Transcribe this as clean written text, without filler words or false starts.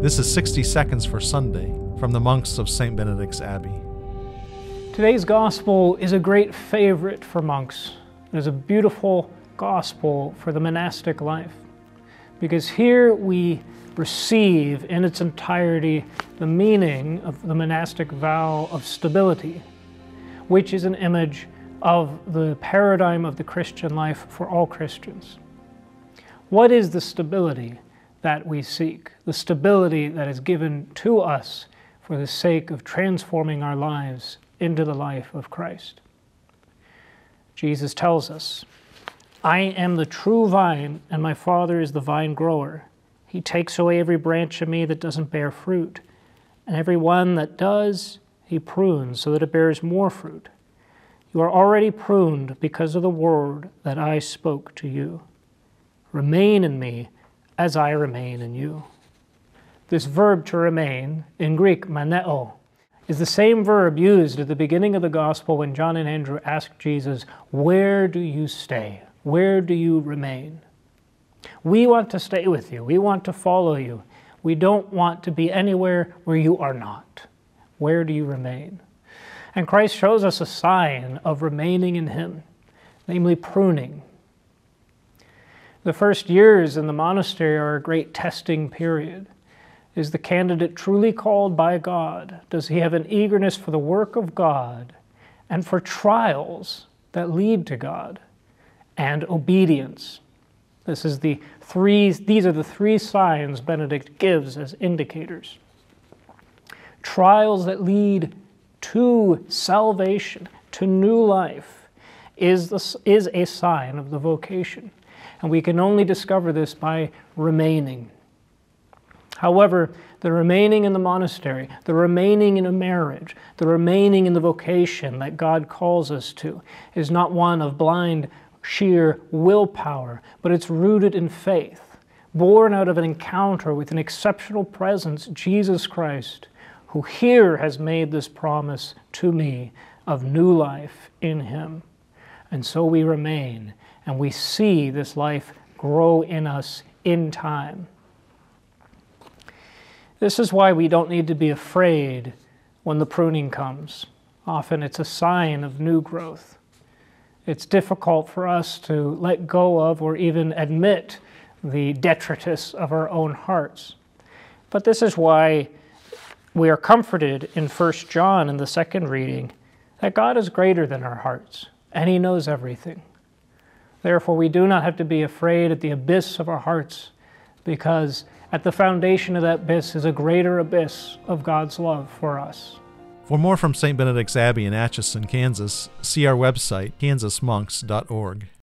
This is 60 Seconds for Sunday from the monks of St. Benedict's Abbey. Today's gospel is a great favorite for monks. It is a beautiful gospel for the monastic life, because here we receive in its entirety the meaning of the monastic vow of stability, which is an image of the paradigm of the Christian life for all Christians. What is the stability that we seek? The stability that is given to us for the sake of transforming our lives into the life of Christ. Jesus tells us, "I am the true vine, and my Father is the vine grower. He takes away every branch of me that doesn't bear fruit, and every one that does, he prunes so that it bears more fruit. You are already pruned because of the word that I spoke to you. Remain in me as I remain in you." This verb to remain, in Greek, maneo, is the same verb used at the beginning of the gospel when John and Andrew asked Jesus, "Where do you stay? Where do you remain?" We want to stay with you. We want to follow you. We don't want to be anywhere where you are not. Where do you remain? And Christ shows us a sign of remaining in him, namely pruning. The first years in the monastery are a great testing period. Is the candidate truly called by God? Does he have an eagerness for the work of God and for trials that lead to God and obedience? These are the three signs Benedict gives as indicators. Trials that lead to salvation, to new life, is a sign of the vocation. And we can only discover this by remaining. However, the remaining in the monastery, the remaining in a marriage, the remaining in the vocation that God calls us to is not one of blind, sheer willpower, but it's rooted in faith, born out of an encounter with an exceptional presence, Jesus Christ, who here has made this promise to me of new life in him. And so we remain, and we see this life grow in us in time. This is why we don't need to be afraid when the pruning comes. Often it's a sign of new growth. It's difficult for us to let go of or even admit the detritus of our own hearts. But this is why we are comforted in 1 John in the second reading that God is greater than our hearts, and he knows everything. Therefore, we do not have to be afraid at the abyss of our hearts, because at the foundation of that abyss is a greater abyss of God's love for us. For more from St. Benedict's Abbey in Atchison, Kansas, see our website, kansasmonks.org.